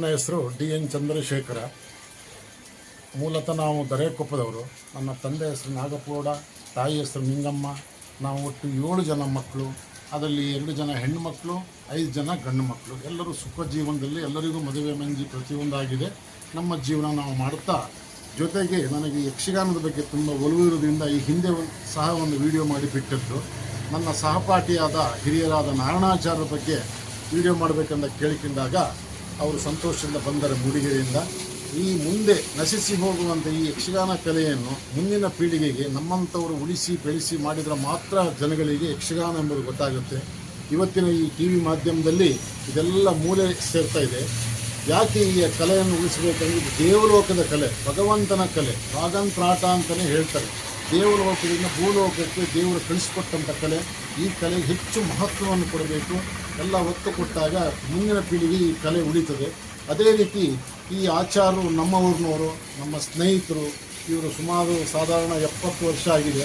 ನನ್ನ ಹೆಸರು DN ಚಂದ್ರಶೇಖರ. ಮೂಲತಃ ನಾವು ದರೇಕೊಪ್ಪದವರು. ನನ್ನ ತಂದೆ ಹೆಸರು ನಾಗಪಗೌಡ, ತಾಯಿ ಹೆಸರು ನಿಂಗಮ್ಮ. ನಾವು ಒಟ್ಟು 7 ಜನ ಮಕ್ಕಳು. ಅದರಲ್ಲಿ 2 ಜನ ಹೆಣ್ಣು ಮಕ್ಕಳು, 5 ಜನ ಗಂಡು ಮಕ್ಕಳು. ಎಲ್ಲರೂ ಸುಖ ಜೀವನದಲ್ಲಿ ಎಲ್ಲರಿಗೂ ಮದುವೆ ಮಂಜಿ ಪ್ರತಿಯೊಂದಾಗಿದೆ. ನಮ್ಮ ಜೀವನ ನಾವು ಮಾಡುತ್ತಾ, ಜೊತೆಗೆ ನನಗೆ ಯಕ್ಷಗಾನದ ಬಗ್ಗೆ ತುಂಬ ಒಲವು ಇರೋದ್ರಿಂದ ಈ ಹಿಂದೆ ಸಹ ಒಂದು ವಿಡಿಯೋ ಮಾಡಿ ಬಿಟ್ಟಿದ್ದು. ನನ್ನ ಸಹಪಾಠಿಯಾದ ಹಿರಿಯರಾದ ನಾರಾಯಣಾಚಾರ್ಯರ ಬಗ್ಗೆ ವಿಡಿಯೋ ಮಾಡಬೇಕಂತ ಕೇಳಿಕೊಂಡಾಗ ಅವರು ಸಂತೋಷದಿಂದ ಬಂದರೆ ಮೂಡಿಗೆರೆಯಿಂದ. ಈ ಮುಂದೆ ನಶಿಸಿ ಹೋಗುವಂಥ ಈ ಯಕ್ಷಗಾನ ಕಲೆಯನ್ನು ಮುಂದಿನ ಪೀಳಿಗೆಗೆ ನಮ್ಮಂಥವರು ಉಳಿಸಿ ಬೆಳೆಸಿ ಮಾಡಿದರೆ ಮಾತ್ರ ಜನಗಳಿಗೆ ಯಕ್ಷಗಾನ ಎಂಬುದು ಗೊತ್ತಾಗುತ್ತೆ. ಇವತ್ತಿನ ಈ TV ಮಾಧ್ಯಮದಲ್ಲಿ ಇದೆಲ್ಲ ಮೂಲೆ ಸೇರ್ತಾ ಇದೆ. ಯಾಕೆ ಈ ಕಲೆಯನ್ನು ಉಳಿಸಬೇಕಂದ್ರೆ ಇದು ದೇವಲೋಕದ ಕಲೆ, ಭಗವಂತನ ಕಲೆ, ಭಾಗಂತ್ರಾಟ ಅಂತಲೇ ಹೇಳ್ತಾರೆ. ದೇವಲೋಕದಿಂದ ಭೂಲೋಕಕ್ಕೆ ದೇವರು ಕಳಿಸಿಕೊಟ್ಟಂಥ ಕಲೆ. ಈ ಕಲೆಗೆ ಹೆಚ್ಚು ಮಹತ್ವವನ್ನು ಕೊಡಬೇಕು. ಎಲ್ಲ ಒತ್ತು ಕೊಟ್ಟಾಗ ಮುಂದಿನ ಪೀಳಿಗೆ ಈ ಕಲೆ ಉಳಿತದೆ. ಅದೇ ರೀತಿ ಈ ಆಚಾರರು ನಮ್ಮ ಊರಿನವರು, ನಮ್ಮ ಸ್ನೇಹಿತರು. ಇವರು ಸುಮಾರು ಸಾಧಾರಣ 70 ವರ್ಷ ಆಗಿದೆ.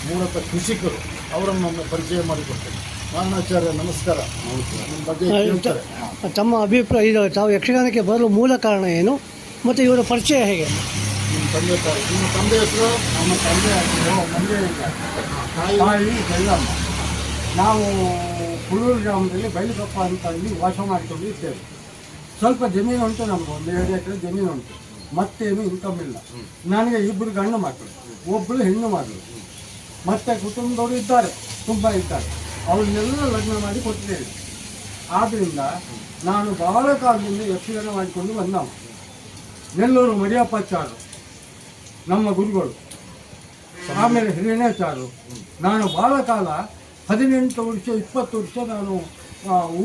ಮೂಲತಃ ಕೃಷಿಕರು. ಅವರನ್ನು ಒಮ್ಮೆ ಪರಿಚಯ ಮಾಡಿಕೊಡ್ತೇನೆ. ನಾರಾಯಣಾಚಾರ್ಯ ನಮಸ್ಕಾರ. ನಿಮ್ಮ ಬಗ್ಗೆ ಹೇಳ್ತಾರೆ. ತಮ್ಮ ಅಭಿಪ್ರಾಯ, ಇದು ತಾವು ಯಕ್ಷಗಾನಕ್ಕೆ ಬರಲು ಮೂಲ ಕಾರಣ ಏನು ಮತ್ತು ಇವರ ಪರಿಚಯ ಹೇಗೆ? ನಿಮ್ಮ ತಂದೆ ತಾಯಿ. ನಿಮ್ಮ ತಂದೆ ಹೆಸರು? ನಮ್ಮ ತಂದೆ ತಾಯಿ ಬೆಳ್ಳಮ್ಮ. ನಾವು ಕುಳೂರು ಗ್ರಾಮದಲ್ಲಿ ಬೈಲುಕೊಪ್ಪ ಅಂತ ಇಲ್ಲಿ ವಾಸ ಮಾಡಿಕೊಂಡು ಇದ್ದೇವೆ. ಸ್ವಲ್ಪ ಜಮೀನು ಉಂಟು, ನಮ್ಗೆ 1-2 ಎಕರೆ ಜಮೀನು ಉಂಟು. ಮತ್ತೇನು ಇನ್ಕಮ್ ಇಲ್ಲ. ನನಗೆ 2 ಗಂಡು ಮಕ್ಕಳು, ಒಬ್ಬಳು ಹೆಣ್ಣು ಮಗಳು. ಮತ್ತೆ ಕುಟುಂಬದವರು ಇದ್ದಾರೆ, ತುಂಬ ಇದ್ದಾರೆ. ಅವ್ರನ್ನೆಲ್ಲ ಲಗ್ನ ಮಾಡಿ ಕೊಟ್ಟಿದ್ದೇವೆ. ಆದ್ದರಿಂದ ನಾನು ಬಹಳ ಕಾಲದಿಂದ ಯಕ್ಷಗಾನ ಮಾಡಿಕೊಂಡು ಬಂದವ. ನೆಲ್ಲೂರು ಮರಿಯಪ್ಪಾಚಾರು ನಮ್ಮ ಗುರುಗಳು, ಆಮೇಲೆ ಹಿರಿಯಣಾಚಾರು. ನಾನು ಬಹಳ ಕಾಲ 18 ವರ್ಷ 20 ವರ್ಷ ನಾನು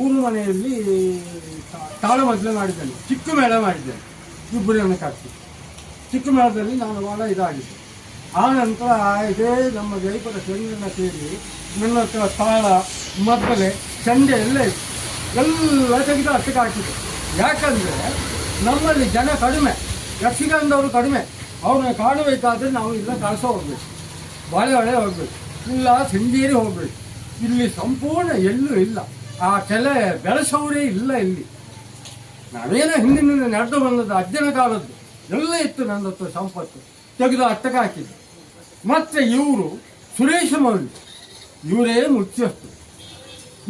ಊರು ಮನೆಯಲ್ಲಿ ತಾಳಮದ್ದಲೆ ಮಾಡಿದ್ದೇನೆ. ಚಿಕ್ಕ ಮೇಳ ಮಾಡಿದ್ದೇನೆ, 2 ಜನಕ್ಕೆ ಹಾಕಿ. ಚಿಕ್ಕ ಮೇಳದಲ್ಲಿ ನಾನು ಭಾಳ ಇದಾಗಿದ್ದೆ. ಆ ನಂತರ ಇದೇ ನಮ್ಮ ಜೈಪುರ ಚಂದ್ರನ ಸೇರಿ ನನ್ನ ಹತ್ರ ತಾಳ, ಮದ್ದಲೆ, ಚಂಡೆ ಎಲ್ಲ ಇತ್ತು. ಎಲ್ಲ ತೆಗೆದು ಅಷ್ಟಕ್ಕೆ ಹಾಕಿದೆ. ಯಾಕಂದರೆ ನಮ್ಮಲ್ಲಿ ಜನ ಕಡಿಮೆ, ಯಕ್ಷಗಾನದವರು ಕಡಿಮೆ. ಅವ್ರನ್ನ ಕಾಣಬೇಕಾದ್ರೆ ನಾವು ಇಲ್ಲ ಕಳಸ ಹೋಗ್ಬೇಕು, ಬಾಳೆಹೊಳೆ ಹೋಗ್ಬೇಕು, ಇಲ್ಲ ಶೃಂಗೇರಿ ಹೋಗ್ಬೇಕು. ಇಲ್ಲಿ ಸಂಪೂರ್ಣ ಎಲ್ಲೂ ಇಲ್ಲ. ಆ ಕಲೆ ಬೆಳೆಸೋರೇ ಇಲ್ಲ ಇಲ್ಲಿ. ನಾವೇನೋ ಹಿಂದಿನಿಂದ ನಡೆದು ಬಂದದ್ದು, ಅಜ್ಜನ ಕಾಲದ್ದು ಎಲ್ಲ ಇತ್ತು ನನ್ನ ಹತ್ರ ಸಂಪತ್ತು. ತೆಗೆದು ಅಟ್ಟಕ್ಕೆ ಹಾಕಿದ್ದು. ಮತ್ತು ಇವರು ಸುರೇಶ ಮೌಲ್ಯ, ಇವರೇ ಮುಖ್ಯಸ್ಥರು.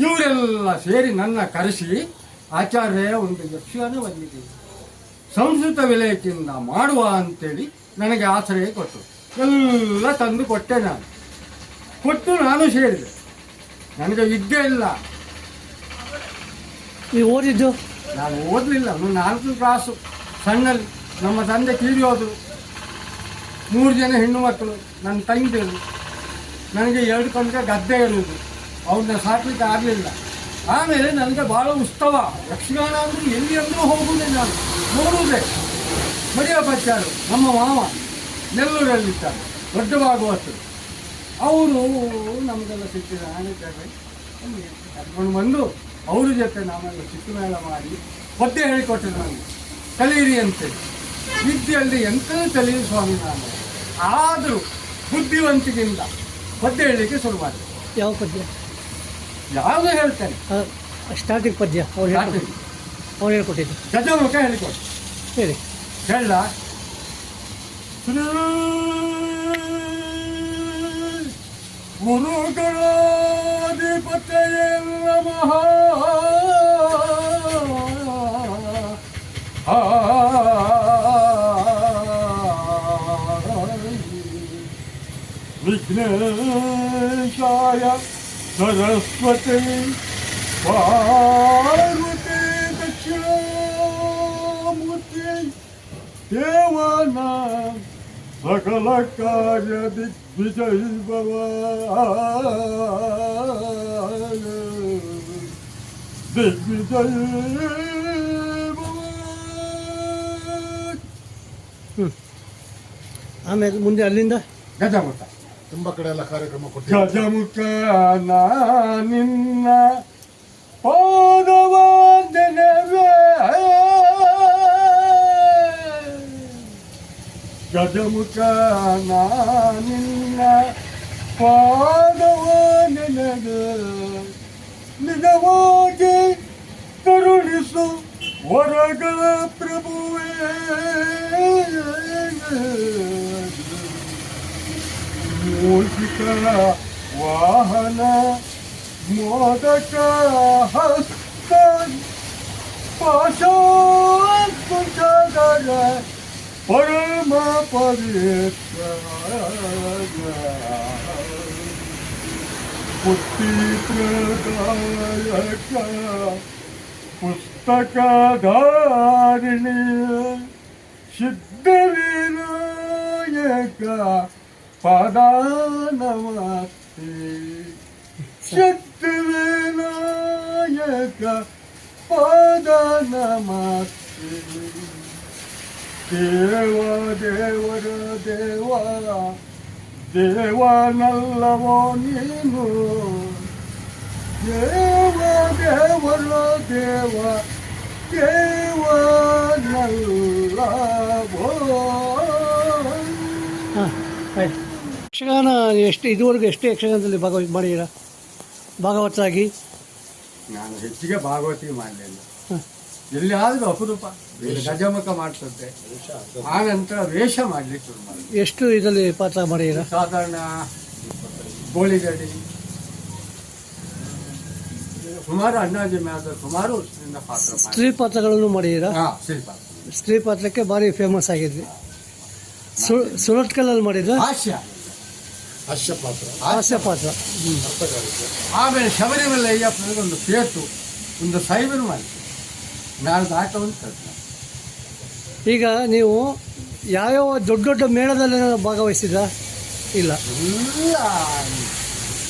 ಇವರೆಲ್ಲ ಸೇರಿ ನನ್ನ ಕರೆಸಿ, ಆಚಾರ್ಯ ಒಂದು ಯಕ್ಷಗಾನ ಬಂದಿದೆ, ಸಂಸ್ಕೃತ ವಿಲಯದಿಂದ ಮಾಡುವ ಅಂತೇಳಿ ನನಗೆ ಆಶ್ರಯ ಕೊಟ್ಟರು. ಎಲ್ಲ ತಂದು ಕೊಟ್ಟೆ. ನಾನು ಸೇರಿದೆ. ನನಗೆ ವಿದ್ಯೆ ಇಲ್ಲ. ನೀವು ಓದಿದ್ದು? ನಾನು ಓದಲಿಲ್ಲ. 4 ಕ್ಲಾಸು ಸಣ್ಣಲ್ಲಿ ನಮ್ಮ ತಂದೆ ತೀರಿ ಹೋದರು. 3 ಜನ ಹೆಣ್ಣು ಮಕ್ಕಳು, ನನ್ನ ತಂಗಿಯರು. ನನಗೆ 2 ಕಣ್ಗೆ ಗದ್ದೆ ಇರುವುದು, ಅವ್ರನ್ನ ಸಾಕಲಿಕ್ಕೆ ಆಗಲಿಲ್ಲ. ಆಮೇಲೆ ನನಗೆ ಭಾಳ ಉತ್ಸವ. ಯಕ್ಷಗಾನ ಅಂದರೆ ಎಲ್ಲಿ ಅಂದರೂ ಹೋಗುವುದೇ, ನಾನು ನೋಡುವುದೇ. ಮರಿಯಪ್ಪಾಚಾರು ನಮ್ಮ ಮಾವ ನೆಲ್ಲೂರಲ್ಲಿದ್ದಾರೆ, ದೊಡ್ಡ ಭಾಗವತರು. ಅವರು ನಮಗೆಲ್ಲ ಸಿಕ್ಕಿದ ಆನೆದ್ದಾರೆ ಕರ್ಕೊಂಡು ಬಂದು ಅವ್ರ ಜೊತೆ ನಾವೆಲ್ಲ ಚಿಕ್ಕಮೇಳ ಮಾಡಿ ಪದ್ಯ ಹೇಳಿಕೊಟ್ಟೆ. ನನಗೆ ಕಲೀರಿ ಅಂತೇಳಿ. ವಿದ್ಯೆಯಲ್ಲಿ ಎಂಥದ್ದು ಕಲೀರಿ ಸ್ವಾಮಿ ನಾನು. ಆದರೂ ಬುದ್ಧಿವಂತಿಕೆಯಿಂದ ಪದ್ಯ ಹೇಳಲಿಕ್ಕೆ ಶುರು ಮಾಡಿದೆ. ಯಾವ ಪದ್ಯ? ಯಾವುದೂ ಹೇಳ್ತೇನೆ. ಸ್ಟಾರ್ಟಿಂಗ್ ಪದ್ಯ ಅವ್ರು ಹೇಳ್ಕೊಟ್ಟಿದ್ದು ಗಜಮುಖ ಹೇಳಿಕೊಟ್ಟು. ಹೇಳಿ. ಹೇಳ ಗುರುಗಳಾಧಿಪತಯೇ ನಮಃ ವಿಘ್ನೇಶಾಯ ಸರಸ್ವತಿ ಪಾರ್ವತಿ ದಕ್ಷಿಣಾಮೂರ್ತಿ ದೇವನ ಸಕಲ ಕಾರ್ಯ ದಿಗ್ವಿಜಯ ಭವ. ದಿಗ್ವಿಜಯ ಭವ. ಆಮೇಲೆ ಮುಂದೆ ಅಲ್ಲಿಂದ ಗಜಮುಖ. ತುಂಬ ಕಡೆ ಎಲ್ಲ ಕಾರ್ಯಕ್ರಮ ಕೊಟ್ಟು ಗಜಮುಖ ನಿನ್ನ ಪಾದವಂದನವೇ. ಗಜಮುಖ ನಿನ್ನ ಪಾದವಂದನವೇ. ನಿಜವಾಗಿ ಕರುಣಿಸು ವರಗಳ ಪ್ರಭುವೇ ಮೂಷಿಕ ವಾಹನ ಮೋದಕ ಹಸ್ತ ಪಾಶಾಂಕುಶಧರ ಪರಮ ಪವಿತ್ರ ಬುದ್ಧಿ ಪ್ರದಾಯಕ ಪುಸ್ತಕಧಾರಿಣಿ ಸಿದ್ಧವಿನಾಯಕ ಪದಾನಮಸ್ತೆ ಸಿದ್ಧವಿನಾಯಕ ಪದಾನಮಸ್ತೆ ದೇವ ದೇವರ ದೇವ ದೇವನಲ್ಲವೋ ನೀನು ದೇವ ದೇವರ ದೇವ ದೇವನಲ್ಲವೋ. ಹಾಂ ಆಯ್ತು. ಯಕ್ಷಗಾನ ಇದುವರೆಗೂ ಎಷ್ಟು ಯಕ್ಷಗಾನದಲ್ಲಿ ಮಾಡಿದ್ದೀರಾ ಭಾಗವತರಾಗಿ? ನಾನು ಹೆಚ್ಚಿಗೆ ಭಾಗವತಿಗೆ ಮಾಡಲಿಲ್ಲ, ಹಾಂ. ಎಲ್ಲಿಯಾದರೂ ಅಪರೂಪ ಗಜಮುಖ ಮಾಡ್ತಂತೆ. ಆ ನಂತರ ವೇಷ ಮಾಡಲಿಕ್ಕೆ ಶುರು ಮಾಡಿದೆ. ಎಷ್ಟು ಇದರಲ್ಲಿ ಪಾತ್ರ ಮಾಡಿದ್ದೀರಾ? ಸಾಧಾರಣ ಗೋಳಿಗಡಿ ಸುಮಾರು ಅಣ್ಣಾಜಿ ಮೇಳದ ಸುಮಾರು ವರ್ಷದಿಂದ ಪಾತ್ರ ಮಾಡಿ. ಸ್ತ್ರೀ ಪಾತ್ರಗಳನ್ನು ಮಾಡಿದ್ದೀರಾ? ಹಾಂ, ಶಿಲ್ಪ ಸ್ತ್ರೀ ಪಾತ್ರಕ್ಕೆ ಭಾರಿ ಫೇಮಸ್ ಆಗಿದ್ವಿ. ಸುರತ್ಕಲ್ಲಲ್ಲಿ ಮಾಡಿದ್ರ ಹಾಸ್ಯ ಹಾಸ್ಯ ಪಾತ್ರ, ಹಾಸ್ಯ ಪಾತ್ರ. ಆಮೇಲೆ ಶಬರಿಮಲೆ ಅಯ್ಯಪ್ಪನಿಗೆ ಒಂದು ಸೇತು, ಒಂದು ಸೈಬರ್ ಮಾಡಿ ನಾನು ದಾಟವಂತ. ಈಗ ನೀವು ಯಾವ್ಯಾವ ದೊಡ್ಡ ದೊಡ್ಡ ಮೇಳದಲ್ಲಿ ಭಾಗವಹಿಸಿದ್ರಾ? ಇಲ್ಲ, ಎಲ್ಲ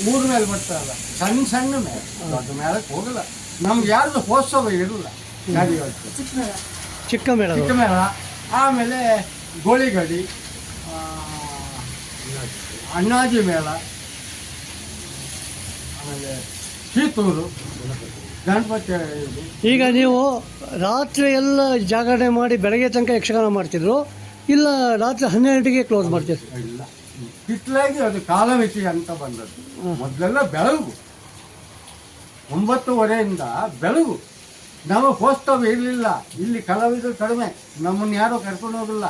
ಊರ ಮೇಲೆ ಬರ್ತಾರಲ್ಲ, ಸಣ್ಣ ಸಣ್ಣ ಮೇಳ, ದೊಡ್ಡ ಮೇಳಕ್ಕೆ ಹೋಗಲ್ಲ. ನಮ್ಗೆ ಯಾರ್ದು ಹೋತ್ಸವ ಇರಲ್ಲ. ಗಾಡಿ ಚಿಕ್ಕ ಮೇಳ. ಚಿಕ್ಕ ಮೇಳ, ಆಮೇಲೆ ಗೋಳಿಗಡಿ, ಅಣ್ಣಾಜಿ ಮೇಳ, ಆಮೇಲೆ ಕೀತೂರು ಗಣಪತಿ. ಈಗ ನೀವು ರಾತ್ರಿ ಎಲ್ಲ ಜಾಗರಣೆ ಮಾಡಿ ಬೆಳಗ್ಗೆ ತನಕ ಯಕ್ಷಗಾನ ಮಾಡ್ತಿದ್ರು, ಇಲ್ಲ ರಾತ್ರಿ 12ಗೆ ಕ್ಲೋಸ್ ಮಾಡ್ತಿದ್ರು? ಇಲ್ಲ, ಕಿತ್ಲಾಗಿ ಅದು ಕಾಲಮಿತಿ ಅಂತ ಬಂದದ್ದು. ಮೊದಲೆಲ್ಲ ಬೆಳಗು 9:30 ಬೆಳಗು. ನಮಗೆ ಹೋಸ್ತವ ಇರಲಿಲ್ಲ. ಇಲ್ಲಿ ಕಲಾವಿದರು ಕಡಿಮೆ, ನಮ್ಮನ್ನು ಯಾರೂ ಕರ್ಕೊಂಡು ಹೋಗಲ್ಲ.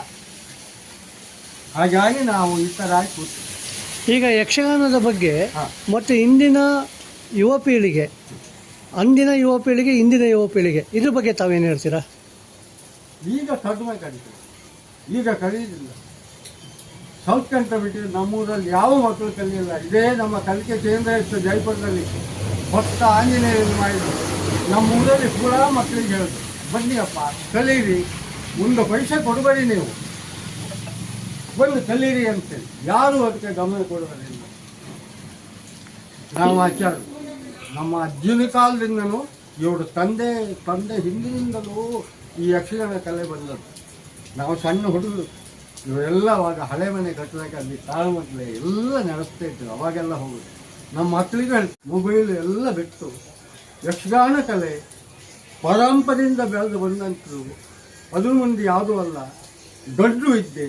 ಹಾಗಾಗಿ ನಾವು ಈ ಥರ ಆಗಿ ಕೂತು. ಈಗ ಯಕ್ಷಗಾನದ ಬಗ್ಗೆ ಹಾಂ. ಮತ್ತು ಇಂದಿನ ಯುವ ಪೀಳಿಗೆ, ಅಂದಿನ ಯುವ ಪೀಳಿಗೆ, ಇಂದಿನ ಯುವ ಪೀಳಿಗೆ, ಇದ್ರ ಬಗ್ಗೆ ತಾವೇನು ಹೇಳ್ತೀರಾ? ಈಗ ಕಡಿಮೆ ಕಲಿತೀವಿ, ಈಗ ಕಲಿಯೋದಿಲ್ಲ. ಸಂಸ್ಕೃತ ಬಿಟ್ಟು ನಮ್ಮೂರಲ್ಲಿ ಯಾವ ಮಕ್ಕಳು ಕಲಿಯಿಲ್ಲ. ಇದೇ ನಮ್ಮ ಕಲಿಕೆ ಕೇಂದ್ರ ಇತ್ತು ಜೈಪುರದಲ್ಲಿ, ಹೊತ್ತ ಆಂಜನೇಯರು ಮಾಡಿದ್ರು. ನಮ್ಮೂರಲ್ಲಿ ಕೂಡ ಮಕ್ಕಳಿಗೆ ಹೇಳಿದ್ರು, ಬನ್ನಿಯಪ್ಪ ಕಲೀರಿ, ಮುಂದೆ ಪೈಸೆ ಕೊಡಬೇಡಿ, ನೀವು ಬಂದು ಕಲೀರಿ ಅಂತೇಳಿ. ಯಾರೂ ಅದಕ್ಕೆ ಗಮನ ಕೊಡೋದಿಲ್ಲ. ನಾವು ಆಚಾರ ನಮ್ಮ ಅಜ್ಜಿನ ಕಾಲದಿಂದನೂ ಇವರು ತಂದೆ ಹಿಂದಿನಿಂದಲೂ ಈ ಯಕ್ಷಗಾನ ಕಲೆ ಬಂದದ್ದು. ನಾವು ಸಣ್ಣ ಹುಡುಗರು, ಇವರೆಲ್ಲ ಅವಾಗ ಹಳೆ ಮನೆ ಕಟ್ಟದಾಗ ಅಲ್ಲಿ ತಾಳ್ಮಕ್ಳೆ ಎಲ್ಲ ನಡೆಸ್ತಾ ಇದ್ರು. ಅವಾಗೆಲ್ಲ ಹೋಗುದು. ನಮ್ಮ ಮಕ್ಕಳಿಗೆ ಮೊಬೈಲ್ ಎಲ್ಲ ಬಿಟ್ಟು ಯಕ್ಷಗಾನ ಕಲೆ ಪರಂಪರೆಯಿಂದ ಬೆಳೆದು ಬಂದಂಥದ್ದು. ಅದ್ರ ಮುಂದೆ ಯಾವುದೂ ಅಲ್ಲ, ದೊಡ್ಡ ಇದ್ದೆ,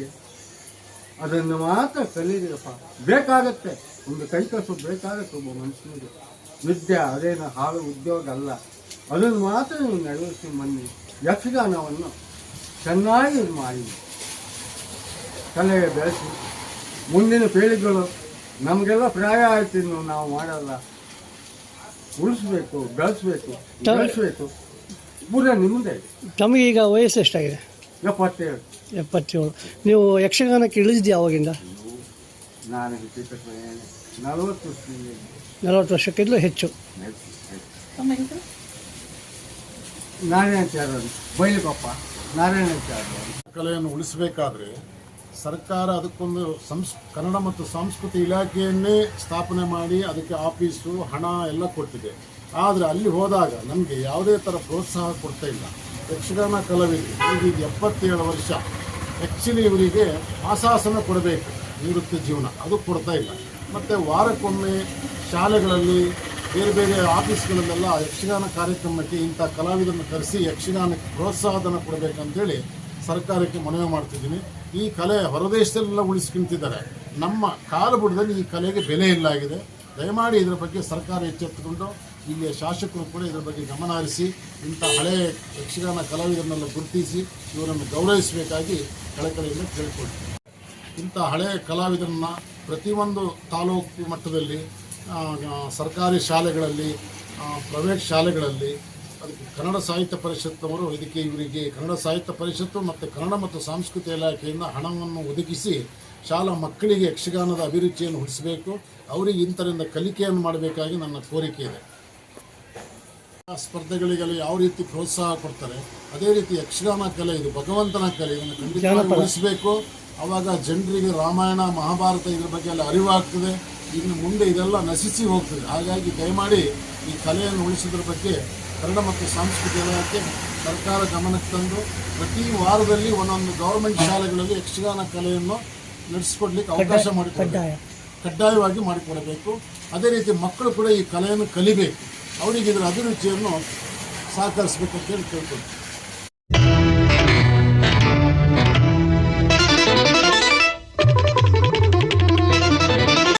ಅದನ್ನು ಮಾತ್ರ ಕಲೀರಿಯಪ್ಪ. ಬೇಕಾಗತ್ತೆ, ಒಂದು ಕೈಕಸು ಬೇಕಾಗತ್ತೆ ಒಬ್ಬ ಮನುಷ್ಯನಿಗೆ. ವಿದ್ಯೆ ಅದೇನು ಹಾಳು ಉದ್ಯೋಗ ಅಲ್ಲ, ಅದನ್ನು ಮಾತ್ರ ನೀವು ನೆರವೇರಿಸಿ ಬನ್ನಿ. ಯಕ್ಷಗಾನವನ್ನು ಚೆನ್ನಾಗಿ ಮಾಡಿ ಕಲೆ ಬೆಳೆಸಿ ಮುಂದಿನ ಪೀಳಿಗೆಗಳು, ನಮಗೆಲ್ಲ ಪ್ರಾಯ ಆಯ್ತು, ಇನ್ನು ನಾವು ಮಾಡಲ್ಲ, ಉಳಿಸ್ಬೇಕು, ಬೆಳೆಸ್ಬೇಕು. ಪೂರ ನಿಮ್ಮದೇ. ತಮಗೆ ಈಗ ವಯಸ್ಸು ಎಷ್ಟಾಗಿದೆ? 77. 77. ನೀವು ಯಕ್ಷಗಾನಕ್ಕೆ ಇಳಿದಿದ್ದೆ ಯಾವಾಗಿಂದ? ನಾನು 40 40 ವರ್ಷಕ್ಕಿಂತಲೂ ಹೆಚ್ಚು. ನಾರಾಯಣಾಚಾರ್ಯ ಬೈಲಿಕೊಪ್ಪ ನಾರಾಯಣಾಚಾರ್ಯ. ಕಲೆಯನ್ನು ಉಳಿಸಬೇಕಾದ್ರೆ ಸರ್ಕಾರ ಅದಕ್ಕೊಂದು ಕನ್ನಡ ಮತ್ತು ಸಂಸ್ಕೃತಿ ಇಲಾಖೆಯನ್ನೇ ಸ್ಥಾಪನೆ ಮಾಡಿ ಅದಕ್ಕೆ ಆಫೀಸು, ಹಣ ಎಲ್ಲ ಕೊಟ್ಟಿದೆ. ಆದರೆ ಅಲ್ಲಿ ಹೋದಾಗ ನಮಗೆ ಯಾವುದೇ ಥರ ಪ್ರೋತ್ಸಾಹ ಕೊಡ್ತಾ ಇಲ್ಲ. ಯಕ್ಷಗಾನ ಕಲಾವಿದರು ಈಗ 77 ವರ್ಷ. ಆ್ಯಕ್ಚುಲಿ ಇವರಿಗೆ ಮಾಸಾಸನ ಕೊಡಬೇಕು, ನಿವೃತ್ತಿ ಜೀವನ, ಅದು ಕೊಡ್ತಾ ಇಲ್ಲ. ಮತ್ತು ವಾರಕ್ಕೊಮ್ಮೆ ಶಾಲೆಗಳಲ್ಲಿ, ಬೇರೆ ಬೇರೆ ಆಫೀಸ್ಗಳಲ್ಲೆಲ್ಲ ಯಕ್ಷಗಾನ ಕಾರ್ಯಕ್ರಮಕ್ಕೆ ಇಂಥ ಕಲಾವಿದರನ್ನು ಕರೆಸಿ ಯಕ್ಷಗಾನಕ್ಕೆ ಪ್ರೋತ್ಸಾಹಧನ ಕೊಡಬೇಕಂತೇಳಿ ಸರ್ಕಾರಕ್ಕೆ ಮನವಿ ಮಾಡ್ತಿದ್ದೀನಿ. ಈ ಕಲೆ ಹೊರದೇಶದಲ್ಲೆಲ್ಲ ಉಳಿಸ್ಕೊಂತಿದ್ದಾರೆ, ನಮ್ಮ ಕಾಲುಬುಡದಲ್ಲಿ ಈ ಕಲೆಗೆ ಬೆಲೆ ಇಲ್ಲ ಆಗಿದೆ. ದಯಮಾಡಿ ಇದರ ಬಗ್ಗೆ ಸರ್ಕಾರ ಎಚ್ಚೆತ್ತುಕೊಂಡು ಇಲ್ಲಿಯ ಶಾಸಕರು ಕೂಡ ಇದರ ಬಗ್ಗೆ ಗಮನ ಹರಿಸಿ ಇಂಥ ಹಳೆ ಯಕ್ಷಗಾನ ಕಲಾವಿದರನ್ನೆಲ್ಲ ಗುರುತಿಸಿ ಇವರನ್ನು ಗೌರವಿಸಬೇಕಾಗಿ ಕಳಕಳಿಯಿಂದ ಕೇಳಿಕೊಳ್ತೀವಿ. ಇಂಥ ಹಳೆಯ ಕಲಾವಿದರನ್ನ ಪ್ರತಿಯೊಂದು ತಾಲೂಕು ಮಟ್ಟದಲ್ಲಿ ಸರ್ಕಾರಿ ಶಾಲೆಗಳಲ್ಲಿ ಪ್ರೈವೇಟ್ ಶಾಲೆಗಳಲ್ಲಿ ಅದಕ್ಕೆ ಕನ್ನಡ ಸಾಹಿತ್ಯ ಪರಿಷತ್ನವರು ಇವರಿಗೆ ಕನ್ನಡ ಸಾಹಿತ್ಯ ಪರಿಷತ್ತು ಮತ್ತು ಕನ್ನಡ ಮತ್ತು ಸಾಂಸ್ಕೃತಿಕ ಇಲಾಖೆಯಿಂದ ಹಣವನ್ನು ಒದಗಿಸಿ ಶಾಲಾ ಮಕ್ಕಳಿಗೆ ಯಕ್ಷಗಾನದ ಅಭಿರುಚಿಯನ್ನು ಹುಟ್ಟಿಸಬೇಕು, ಅವರಿಗೆ ಇಂಥರಿಂದ ಕಲಿಕೆಯನ್ನು ಮಾಡಬೇಕಾಗಿ ನನ್ನ ಕೋರಿಕೆ ಇದೆ. ಸ್ಪರ್ಧೆಗಳಿಗೆಲ್ಲ ಯಾವ ರೀತಿ ಪ್ರೋತ್ಸಾಹ ಕೊಡ್ತಾರೆ ಅದೇ ರೀತಿ ಯಕ್ಷಗಾನ ಕಲೆ ಇದು ಭಗವಂತನ ಕಲೆ, ಇದನ್ನು ಖಂಡಿತವಾಗಿ ಉಳಿಸಬೇಕು. ಆವಾಗ ಜನರಿಗೆ ರಾಮಾಯಣ ಮಹಾಭಾರತ ಇದ್ರ ಬಗ್ಗೆ ಎಲ್ಲ ಅರಿವಾಗ್ತದೆ. ಇನ್ನು ಮುಂದೆ ಇದೆಲ್ಲ ನಶಿಸಿ ಹೋಗ್ತದೆ. ಹಾಗಾಗಿ ದಯಮಾಡಿ ಈ ಕಲೆಯನ್ನು ಉಳಿಸೋದ್ರ ಬಗ್ಗೆ ಕನ್ನಡ ಮತ್ತು ಸಾಂಸ್ಕೃತಿಕ ಇಲಾಖೆ ಸರ್ಕಾರ ಗಮನಕ್ಕೆ ತಂದು ಪ್ರತಿ ವಾರದಲ್ಲಿ ಒಂದೊಂದು ಗೌರ್ಮೆಂಟ್ ಶಾಲೆಗಳಲ್ಲಿ ಯಕ್ಷಗಾನ ಕಲೆಯನ್ನು ನಡೆಸಿಕೊಡ್ಲಿಕ್ಕೆ ಅವಕಾಶ ಮಾಡಿಕೊಡಬೇಕು, ಕಡ್ಡಾಯವಾಗಿ ಮಾಡಿಕೊಡಬೇಕು. ಅದೇ ರೀತಿ ಮಕ್ಕಳು ಕೂಡ ಈ ಕಲೆಯನ್ನು ಕಲಿಬೇಕು, ಅವರಿಗೆ ಇದರ ಅಭಿರುಚಿಯನ್ನು ಸಹಕರಿಸಬೇಕು ಅಂತ ಹೇಳಿ ಕೇಳ್ಕೊಳ್ತೀವಿ.